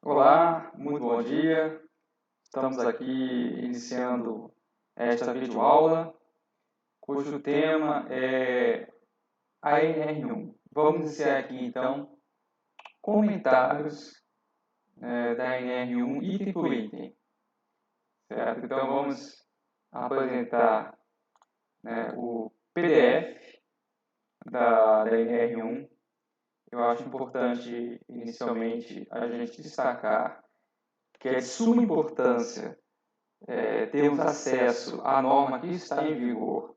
Olá, muito bom dia. Estamos aqui iniciando esta videoaula, cujo tema é a NR1. Vamos iniciar aqui, então, comentários da NR1, item por item. Certo? Então, vamos apresentar o PDF da NR1. Eu acho importante, inicialmente, a gente destacar que é de suma importância termos acesso à norma que está em vigor.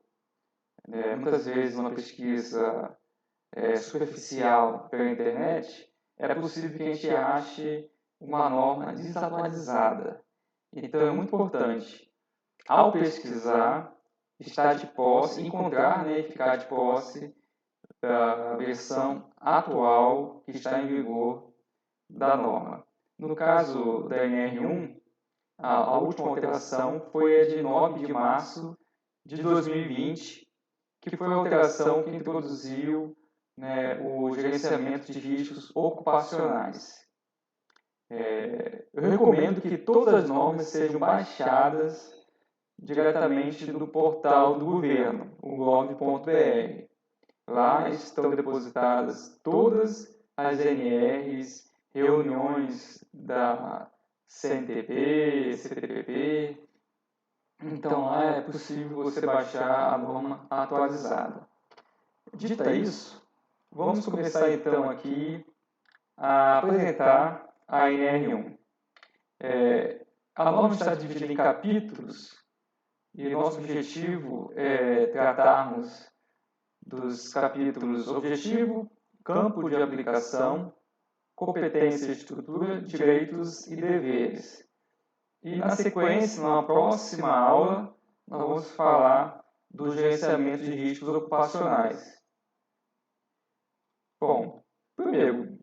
Muitas vezes, uma pesquisa superficial pela internet, é possível que a gente ache uma norma desatualizada. Então, é muito importante, ao pesquisar, estar de posse, encontrar e ficar de posse da versão atual que está em vigor da norma. No caso da NR1, a última alteração foi a de 9 de março de 2020, que foi a alteração que introduziu o gerenciamento de riscos ocupacionais. Eu recomendo que todas as normas sejam baixadas diretamente do portal do governo, o gov.br. Lá estão depositadas todas as NRs, reuniões da CNTP, CTPP. Então lá é possível você baixar a norma atualizada. Dito isso, vamos começar então aqui a apresentar a NR1. A norma está dividida em capítulos e nosso objetivo é tratarmos dos capítulos objetivo, campo de aplicação, competência e estrutura, direitos e deveres. E na sequência, na próxima aula, nós vamos falar do gerenciamento de riscos ocupacionais. Bom, primeiro,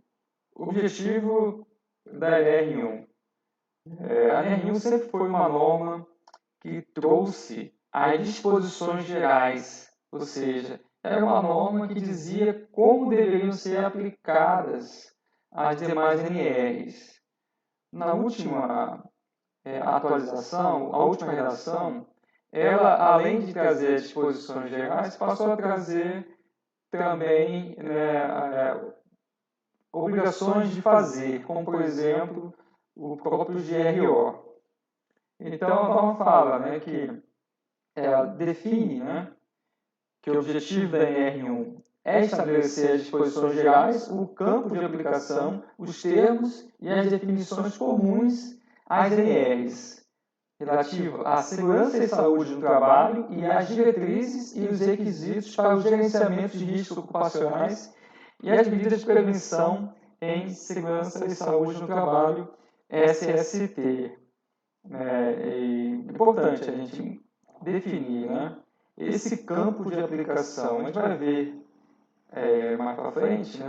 objetivo da NR1. A NR1 sempre foi uma norma que trouxe as disposições gerais, ou seja, era uma norma que dizia como deveriam ser aplicadas as demais NRs. Na última atualização, a última redação, ela, além de trazer as disposições gerais, passou a trazer também obrigações de fazer, como, por exemplo, o próprio GRO. Então, a norma fala que ela define que o objetivo da NR1 é estabelecer as disposições gerais, o campo de aplicação, os termos e as definições comuns às NRs, relativo à segurança e saúde no trabalho e às diretrizes e os requisitos para o gerenciamento de riscos ocupacionais e as medidas de prevenção em segurança e saúde no trabalho, SST. É importante a gente definir esse campo de aplicação. A gente vai ver mais para frente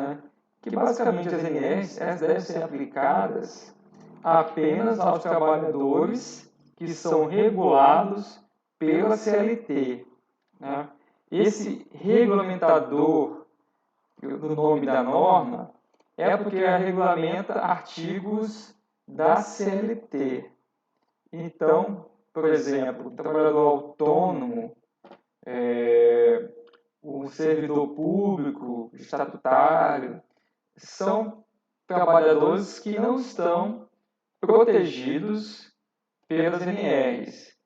que basicamente as NRs elas devem ser aplicadas apenas aos trabalhadores que são regulados pela CLT. Esse regulamentador do nome da norma é porque ela regulamenta artigos da CLT. Então, por exemplo, o trabalhador autônomo, o servidor público, estatutário, são trabalhadores que não estão protegidos pelas NRs.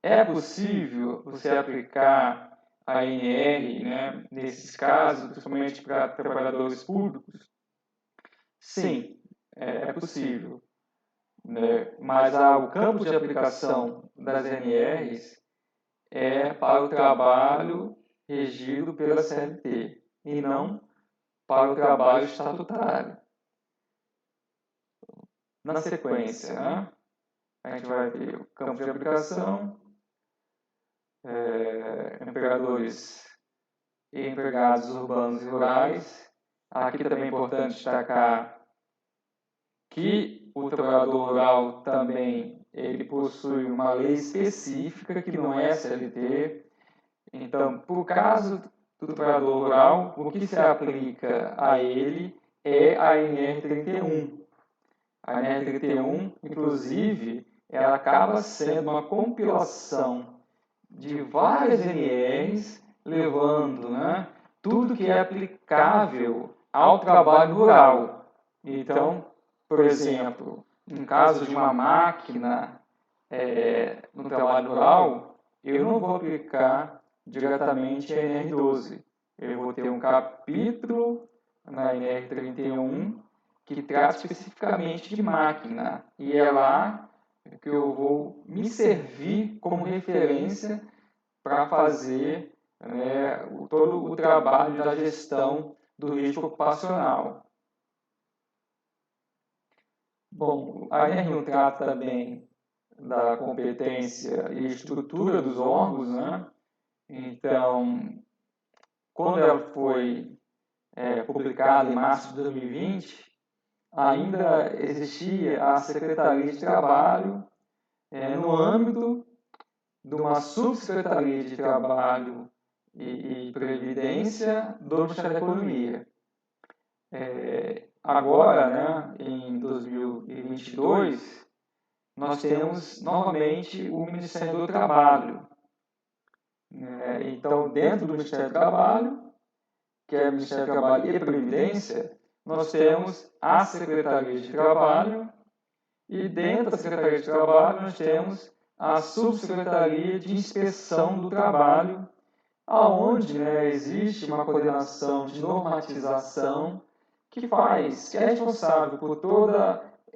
É possível você aplicar a NR nesses casos, principalmente para trabalhadores públicos? Sim, é possível. Mas o campo de aplicação das NRs é para o trabalho regido pela CLT e não para o trabalho estatutário. Na sequência, a gente vai ver o campo de aplicação, empregadores e empregados urbanos e rurais. Aqui também é importante destacar que o trabalhador rural também ele possui uma lei específica que não é CLT. Então, por caso do trabalhador rural, o que se aplica a ele é a NR31. A NR31, inclusive, ela acaba sendo uma compilação de várias NRs, levando, né, tudo que é aplicável ao trabalho rural. Então, por exemplo, no caso de uma máquina no trabalho rural, eu não vou aplicar diretamente a NR12. Eu vou ter um capítulo na NR31 que trata especificamente de máquina. E é lá que eu vou me servir como referência para fazer todo o trabalho da gestão do risco ocupacional. Bom, a NR1 trata também da competência e estrutura dos órgãos, né? Então, quando ela foi publicada em março de 2020, ainda existia a Secretaria de Trabalho no âmbito de uma subsecretaria de Trabalho e Previdência do Ministério da Economia. Agora, né, em 2022, nós temos novamente o Ministério do Trabalho. Então, dentro do Ministério do Trabalho, que é o Ministério do Trabalho e Previdência, nós temos a Secretaria de Trabalho e dentro da Secretaria de Trabalho nós temos a Subsecretaria de Inspeção do Trabalho, onde existe uma coordenação de normatização que é responsável por todo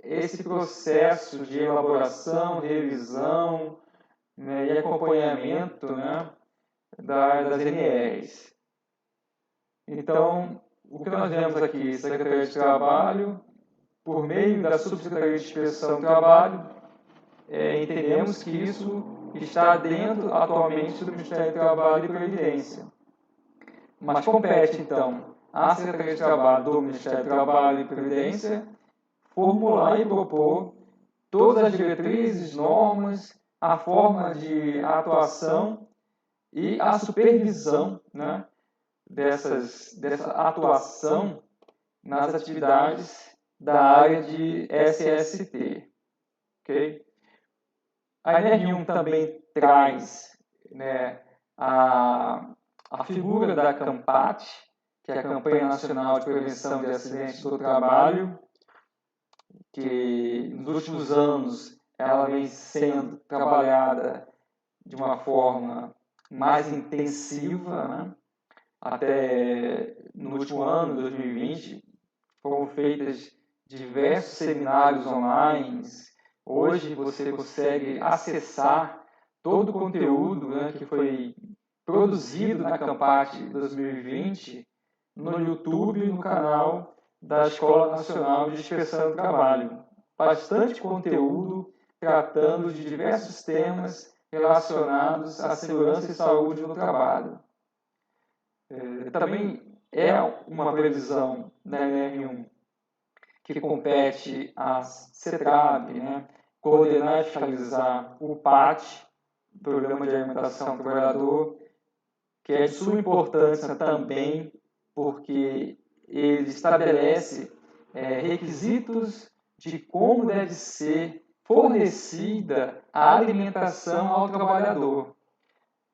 esse processo de elaboração, revisão e acompanhamento das NRs. Então, o que nós vemos aqui, Secretaria de Trabalho, por meio da Subsecretaria de Inspeção do Trabalho, entendemos que isso está dentro atualmente do Ministério do Trabalho e Previdência. Mas compete, então, à Secretaria de Trabalho do Ministério do Trabalho e Previdência formular e propor todas as diretrizes, normas, a forma de atuação e a supervisão dessa atuação nas atividades da área de SST. Okay? A NR1 também traz a figura da CAMPAT, que é a Campanha Nacional de Prevenção de Acidentes do Trabalho, que nos últimos anos ela vem sendo trabalhada de uma forma mais intensiva, Até no último ano, 2020, foram feitas diversos seminários online. Hoje você consegue acessar todo o conteúdo que foi produzido na CAMPAT 2020 no YouTube, no canal da Escola Nacional de Inspeção do Trabalho. Bastante conteúdo tratando de diversos temas relacionados à segurança e saúde no trabalho. Também é uma previsão da NR1 que compete à CETRAB, coordenar e fiscalizar o PAT, Programa de Alimentação do Trabalhador, que é de suma importância também porque ele estabelece requisitos de como deve ser fornecida a alimentação ao trabalhador,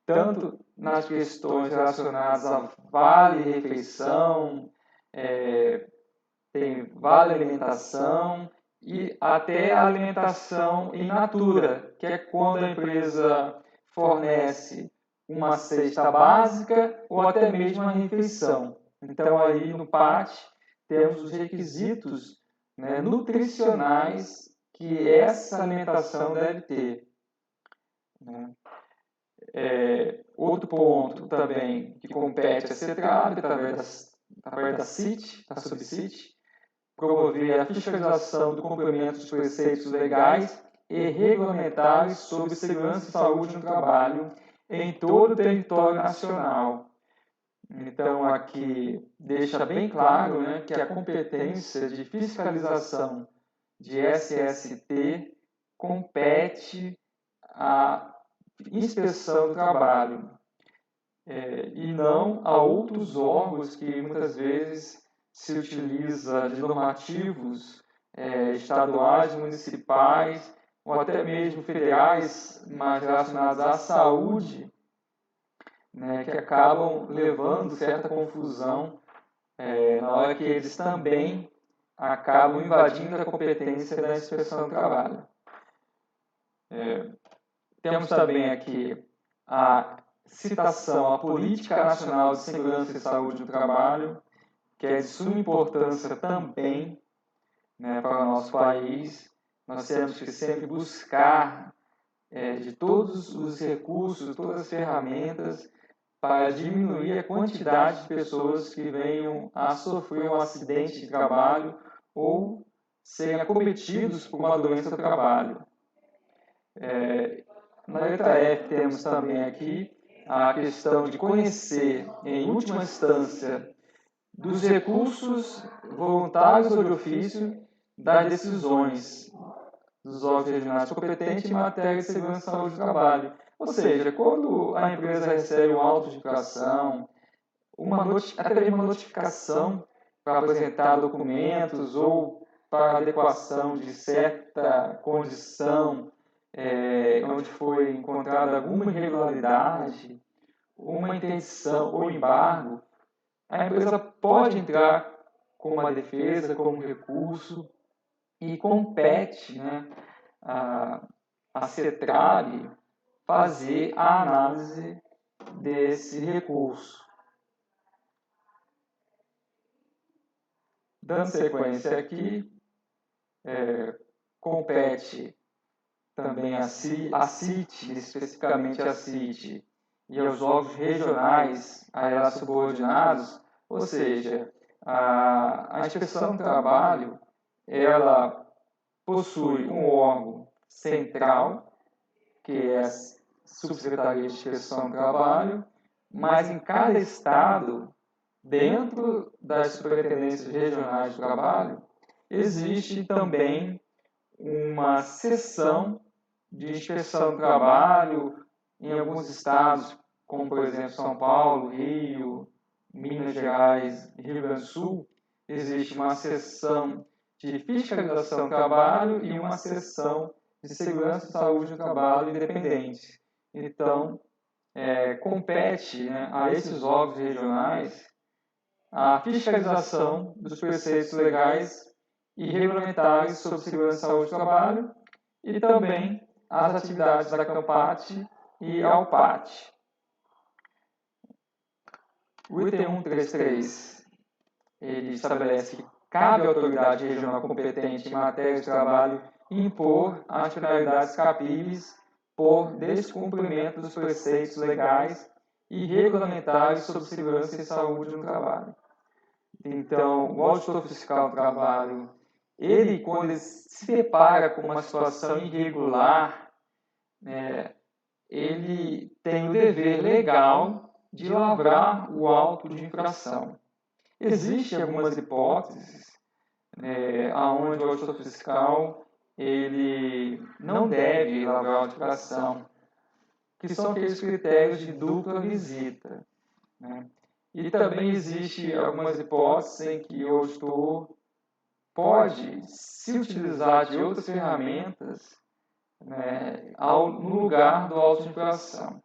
tanto nas questões relacionadas a vale-refeição, tem vale-alimentação e até a alimentação in natura, que é quando a empresa fornece uma cesta básica ou até mesmo uma refeição. Então, aí no PAT, temos os requisitos nutricionais que essa alimentação deve ter. Outro ponto também que compete a CETRAB, através da CIT, da SubCIT, promover a fiscalização do cumprimento dos preceitos legais e regulamentares sobre segurança e saúde no trabalho em todo o território nacional. Então, aqui deixa bem claro que a competência de fiscalização de SST compete à inspeção do trabalho e não a outros órgãos que muitas vezes se utiliza de normativos estaduais, municipais, ou até mesmo federais, mas relacionadas à saúde, né, que acabam levando certa confusão na hora que eles também acabam invadindo a competência da inspeção do trabalho. Temos também aqui a citação à Política Nacional de Segurança e Saúde do Trabalho, que é de suma importância também, né, para o nosso país. Nós temos que sempre buscar de todos os recursos, todas as ferramentas para diminuir a quantidade de pessoas que venham a sofrer um acidente de trabalho ou serem acometidos por uma doença do trabalho. Na letra F temos também aqui a questão de conhecer, em última instância, dos recursos voluntários ou de ofício das decisões dos órgãos regionais competentes em matéria de segurança e saúde do trabalho. Ou seja, quando a empresa recebe uma auto-indicação, até mesmo uma notificação para apresentar documentos ou para adequação de certa condição onde foi encontrada alguma irregularidade, uma interdição ou embargo, a empresa pode entrar com uma defesa, com um recurso e compete, né, a CETRAB fazer a análise desse recurso. Dando sequência aqui, compete também a CIT, especificamente a CIT, e aos órgãos regionais a elas subordinados, ou seja, a inspeção do trabalho, ela possui um órgão central, que é a Subsecretaria de Inspeção do Trabalho, mas em cada estado, dentro das superintendências regionais do trabalho, existe também uma seção de inspeção do trabalho em alguns estados, como por exemplo São Paulo, Rio, Minas Gerais e Rio Grande do Sul, existe uma seção de fiscalização do trabalho e uma seção de segurança e saúde do trabalho independente. Então, compete, né, a esses órgãos regionais a fiscalização dos preceitos legais e regulamentares sobre segurança e saúde do trabalho e também as atividades da CAMPAT e AUPAT. O item 133 ele estabelece que cabe à autoridade regional competente em matéria de trabalho impor as penalidades cabíveis por descumprimento dos preceitos legais e regulamentares sobre segurança e saúde no trabalho. Então, o auditor fiscal do trabalho, quando ele se depara com uma situação irregular, ele tem o dever legal de lavrar o auto de infração. Existem algumas hipóteses onde o auditor fiscal ele não deve lavrar o auto de infração, que são aqueles critérios de dupla visita, né? E também existe algumas hipóteses em que o auditor pode se utilizar de outras ferramentas, né, no lugar do auto de infração.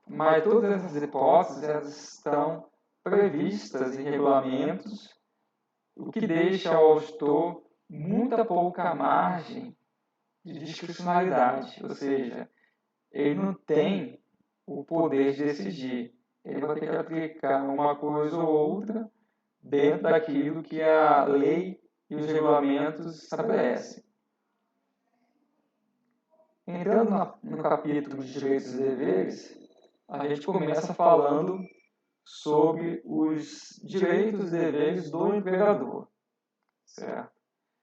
Mas todas essas hipóteses elas estão previstas em regulamentos, o que deixa ao auditor muita pouca margem de discricionalidade, ou seja, ele não tem o poder de decidir. Ele vai ter que aplicar uma coisa ou outra dentro daquilo que a lei e os regulamentos estabelecem. Entrando no capítulo de direitos e deveres, a gente começa falando sobre os direitos e deveres do empregador. Certo?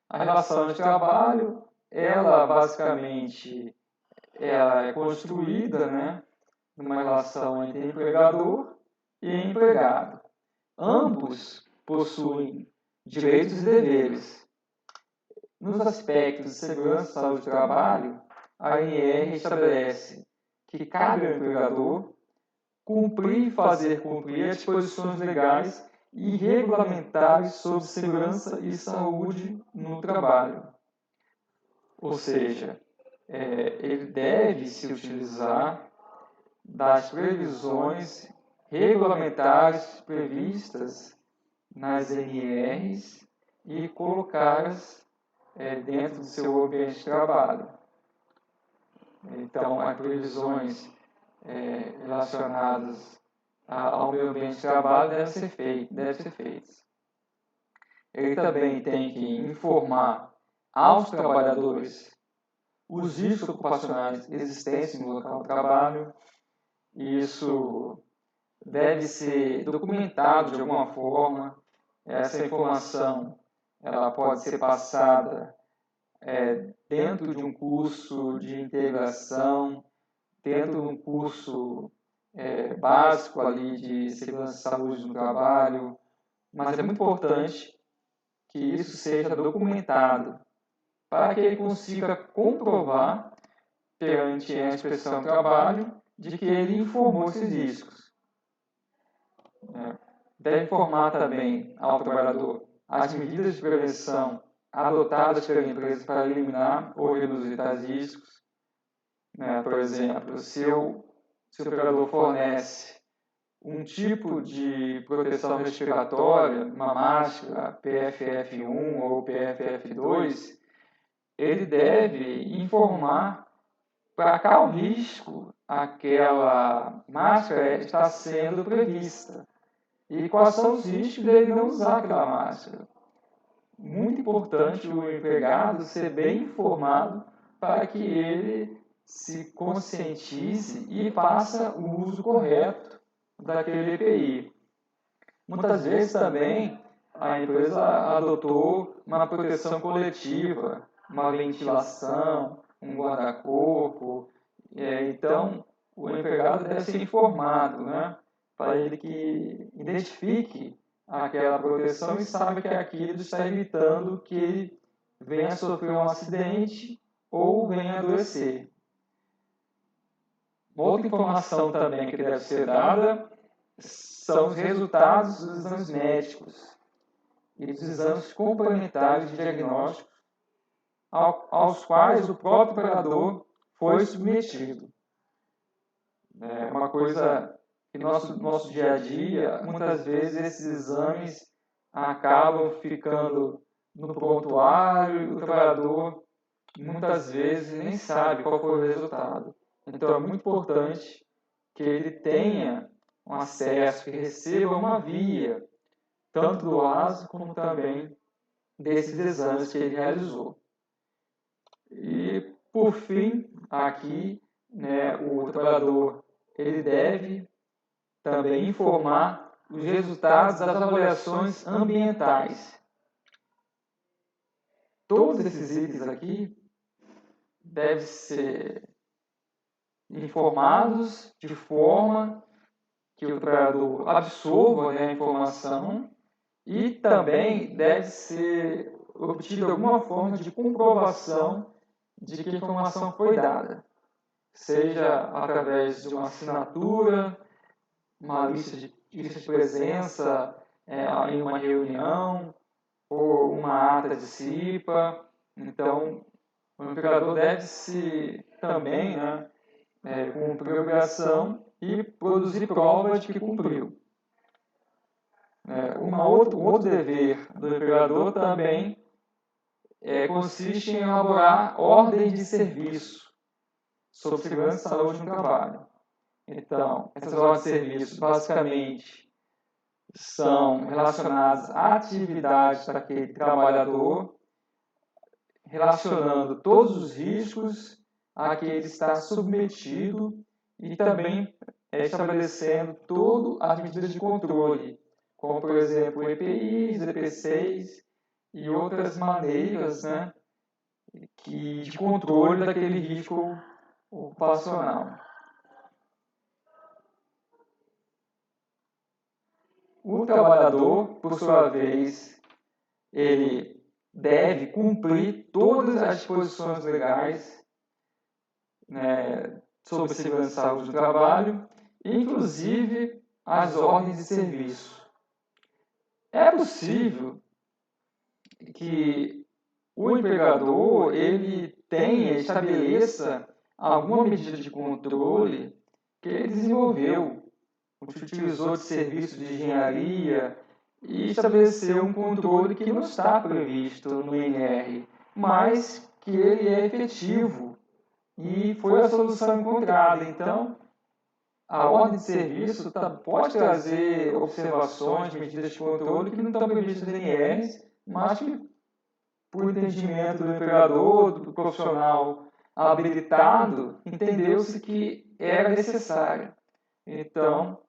A relação de trabalho, ela basicamente é construída, né, numa relação entre empregador e empregado. Ambos possuem direitos e deveres. Nos aspectos de segurança e saúde do trabalho, a ANR estabelece que cabe ao empregador cumprir e fazer cumprir as disposições legais e regulamentares sobre segurança e saúde no trabalho. Ou seja, ele deve se utilizar das previsões regulamentares previstas nas NRs e colocá-las dentro do seu ambiente de trabalho. Então, as previsões relacionadas ao meio ambiente de trabalho devem ser feitas. Ele também tem que informar aos trabalhadores os riscos ocupacionais existentes no local de trabalho. Isso deve ser documentado de alguma forma. Essa informação ela pode ser passada dentro de um curso de integração, dentro de um curso básico ali de segurança e saúde no trabalho, mas é muito importante que isso seja documentado para que ele consiga comprovar perante a inspeção do trabalho de que ele informou esses riscos. Deve informar também ao trabalhador as medidas de prevenção adotadas pela empresa para eliminar ou reduzir tais riscos. Por exemplo, se o trabalhador fornece um tipo de proteção respiratória, uma máscara PFF1 ou PFF2, ele deve informar para qual risco aquela máscara está sendo prevista e quais são os riscos dele não usar aquela máscara. Muito importante o empregado ser bem informado para que ele se conscientize e faça o uso correto daquele EPI. Muitas vezes também a empresa adotou uma proteção coletiva, uma ventilação, um guarda-corpo. Então, o empregado deve ser informado, para ele que identifique aquela proteção e saiba que aquilo está evitando que ele venha a sofrer um acidente ou venha a adoecer. Outra informação também que deve ser dada são os resultados dos exames médicos e dos exames complementares de diagnóstico aos quais o próprio trabalhador foi submetido. É uma coisa que no nosso dia a dia, muitas vezes esses exames acabam ficando no prontuário e o trabalhador muitas vezes nem sabe qual foi o resultado. Então é muito importante que ele tenha um acesso, que receba uma via, tanto do ASO como também desses exames que ele realizou. E, por fim, aqui, o trabalhador ele deve também informar os resultados das avaliações ambientais. Todos esses itens aqui devem ser informados de forma que o trabalhador absorva a informação e também deve ser obtida alguma forma de comprovação de que a informação foi dada, seja através de uma assinatura, uma lista de presença em uma reunião ou uma ata de CIPA. Então, o empregador deve-se também cumprir a obrigação e produzir prova de que cumpriu. Um outro dever do empregador também consiste em elaborar ordem de serviço sobre segurança e saúde no trabalho. Então, essas ordens de serviço basicamente são relacionadas à atividade daquele trabalhador, relacionando todos os riscos a que ele está submetido e também estabelecendo todas as medidas de controle, como, por exemplo, EPIs, EPCs e outras maneiras de controle daquele risco ocupacional. O trabalhador, por sua vez, ele deve cumprir todas as disposições legais sobre segurança e saúde do trabalho, inclusive as ordens de serviço. É possível que o empregador ele estabeleça alguma medida de controle que ele desenvolveu, utilizou de serviço de engenharia e estabeleceu um controle que não está previsto no NR, mas que ele é efetivo e foi a solução encontrada. Então, a ordem de serviço pode trazer observações, medidas de controle que não estão previstas no NR, mas que, por entendimento do empregador, do profissional habilitado, entendeu-se que era necessário. Então,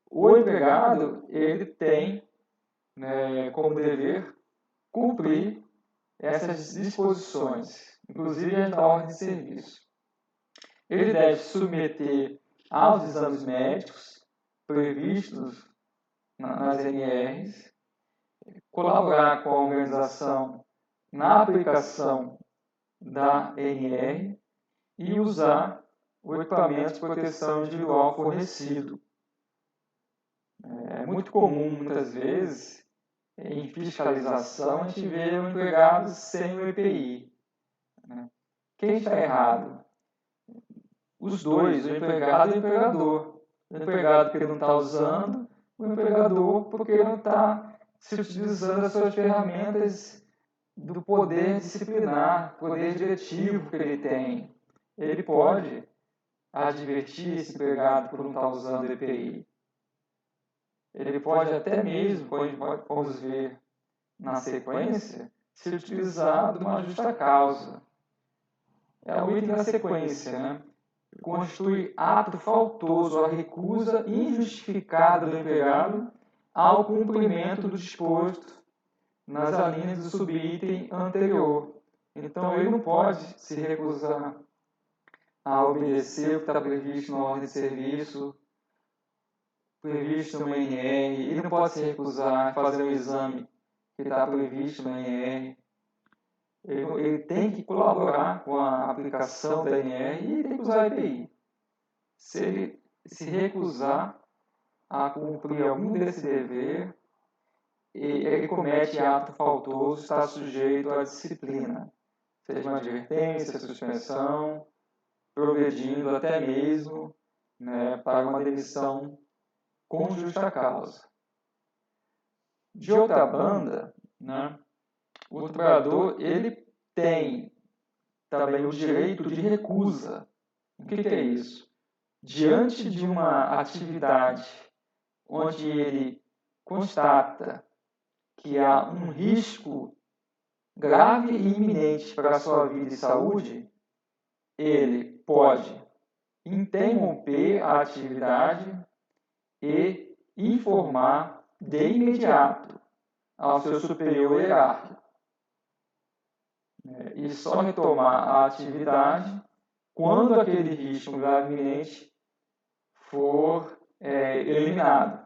o empregado ele tem, como dever cumprir essas disposições, inclusive as da ordem de serviço. Ele deve submeter aos exames médicos previstos nas NRs, colaborar com a organização na aplicação da NR e usar o equipamento de proteção individual fornecido. É muito comum, muitas vezes, em fiscalização, a gente vê um empregado sem o EPI. Quem está errado? Os dois, o empregado e o empregador. O empregado porque não está usando, o empregador porque não está se utilizando das suas ferramentas do poder disciplinar, poder diretivo que ele tem. Ele pode advertir esse empregado por não estar usando o EPI. Ele pode até mesmo, vamos ver na sequência, se utilizar de uma justa causa. É o item da sequência, né? Constitui ato faltoso a recusa injustificada do empregado ao cumprimento do disposto nas alíneas do subitem anterior. Então, ele não pode se recusar a obedecer o que está previsto na ordem de serviço, previsto no NR, ele não pode se recusar a fazer um exame que está previsto no NR. Ele tem que colaborar com a aplicação da NR e tem que usar a EPI. Se ele se recusar a cumprir algum desse dever, ele comete ato faltoso, está sujeito à disciplina, seja uma advertência, suspensão, progredindo até mesmo para uma demissão com justa causa. De outra banda, o trabalhador ele tem também o direito de recusa. O que é isso? Diante de uma atividade onde ele constata que há um risco grave e iminente para a sua vida e saúde, ele pode interromper a atividade e informar de imediato ao seu superior hierárquico. E só retomar a atividade quando aquele risco grave e iminente for eliminado.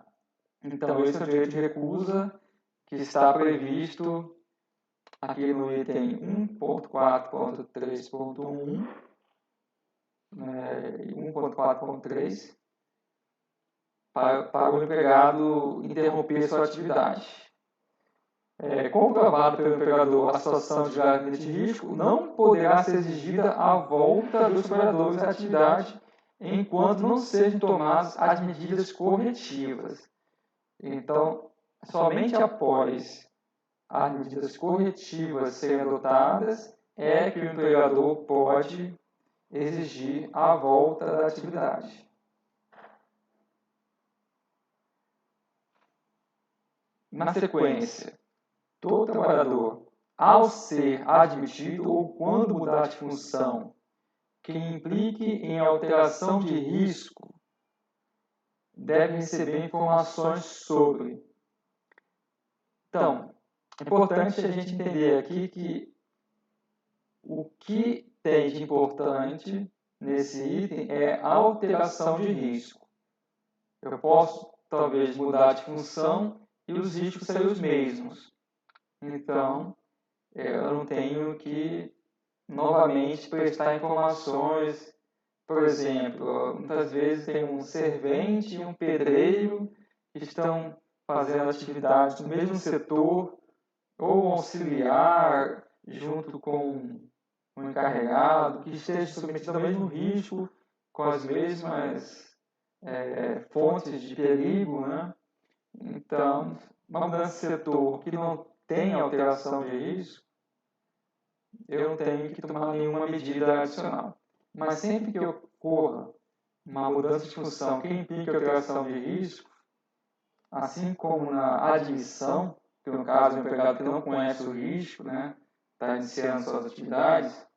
Então, esse é o direito de recusa que está previsto aqui no item 1.4.3.1 e 1.4.3 para o empregado interromper sua atividade. Comprovado pelo empregador a situação de grave risco, não poderá ser exigida a volta dos trabalhadores à atividade enquanto não sejam tomadas as medidas corretivas. Então, somente após as medidas corretivas serem adotadas é que o empregador pode exigir a volta da atividade. Na sequência, todo trabalhador, ao ser admitido ou quando mudar de função que implique em alteração de risco, deve receber informações sobre. Então, é importante a gente entender aqui que o que tem de importante nesse item é a alteração de risco. Eu posso, talvez, mudar de função e os riscos serem os mesmos. Então, eu não tenho que, novamente, prestar informações. Por exemplo, muitas vezes tem um servente e um pedreiro que estão fazendo atividades no mesmo setor, ou auxiliar junto com o encarregado, que esteja submetido ao mesmo risco, com as mesmas fontes de perigo, né? Então, uma mudança de setor que não tem alteração de risco, eu não tenho que tomar nenhuma medida adicional. Mas sempre que ocorra uma mudança de função que implique alteração de risco, assim como na admissão, que no caso é um empregado que não conhece o risco, né, está iniciando suas atividades,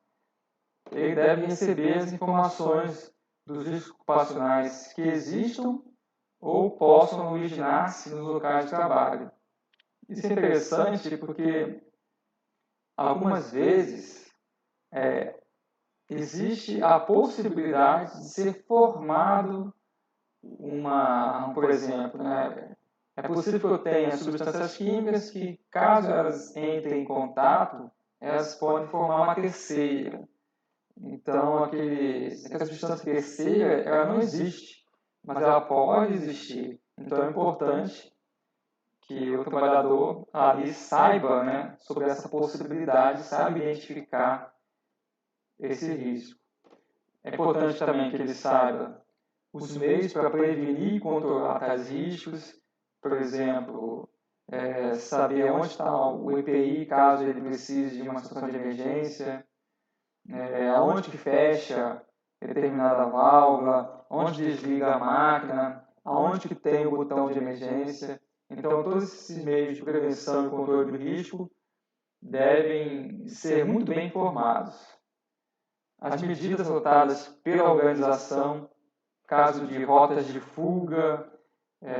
ele deve receber as informações dos riscos ocupacionais que existam ou possam originar-se nos locais de trabalho. Isso é interessante porque algumas vezes existe a possibilidade de ser formado por exemplo, né, é possível que eu tenha substâncias químicas que, caso elas entrem em contato, elas podem formar uma terceira. Então, aquela substância terceira, ela não existe, mas ela pode existir. Então, é importante que o trabalhador ali saiba, né, sobre essa possibilidade, saiba identificar esse risco. É importante também que ele saiba os meios para prevenir e controlar tais riscos, por exemplo, saber onde está o EPI caso ele precise de uma situação de emergência, aonde que fecha determinada válvula, onde desliga a máquina, aonde que tem o botão de emergência. Então, todos esses meios de prevenção e controle do risco devem ser muito bem informados. As medidas adotadas pela organização, caso de rotas de fuga,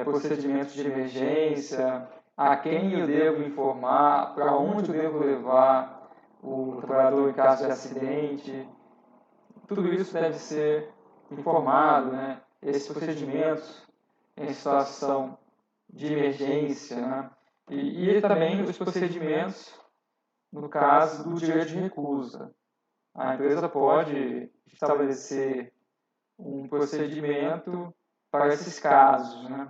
procedimentos de emergência, a quem eu devo informar, para onde eu devo levar o trabalhador em caso de acidente. Tudo isso deve ser informado, né? Esses procedimentos em situação de emergência, né? E também os procedimentos no caso do direito de recusa. A empresa pode estabelecer um procedimento para esses casos, né?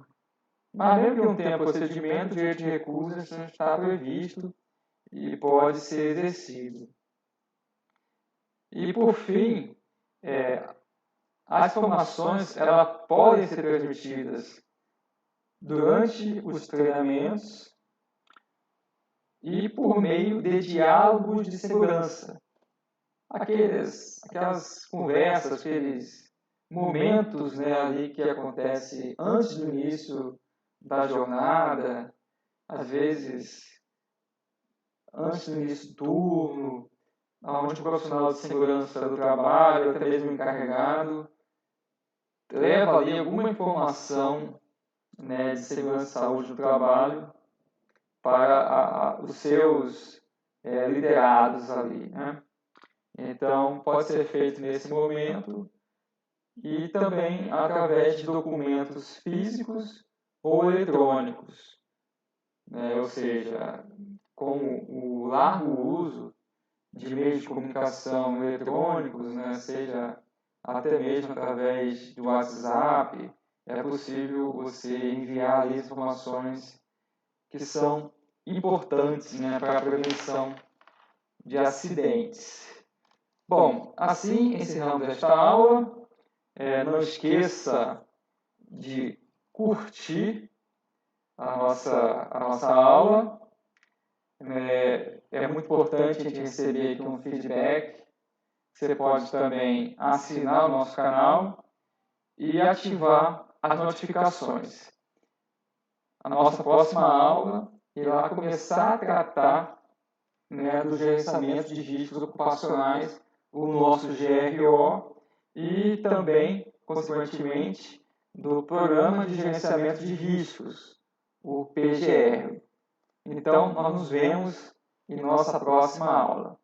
Mas mesmo que não tenha procedimento, o direito de recusa já está previsto e pode ser exercido. E por fim, as informações elas podem ser transmitidas durante os treinamentos e por meio de diálogos de segurança. Aquelas conversas, aqueles momentos, né, ali que acontece antes do início da jornada, às vezes antes do início do turno, onde o profissional de segurança do trabalho, até mesmo o encarregado, leva ali alguma informação, né, de segurança e saúde do trabalho para os seus liderados ali, né? Então, pode ser feito nesse momento e também através de documentos físicos ou eletrônicos, né? Ou seja, com o largo uso de meios de comunicação eletrônicos, né? Seja até mesmo através do WhatsApp, é possível você enviar ali informações que são importantes, né, para a prevenção de acidentes. Bom, assim encerramos esta aula. Não esqueça de curtir a nossa aula. É muito importante a gente receber aqui um feedback. Você pode também assinar o nosso canal e ativar as notificações. A nossa próxima aula irá começar a tratar, né, do gerenciamento de riscos ocupacionais, o nosso GRO, e também, consequentemente, do Programa de Gerenciamento de Riscos, o PGR. Então, nós nos vemos em nossa próxima aula.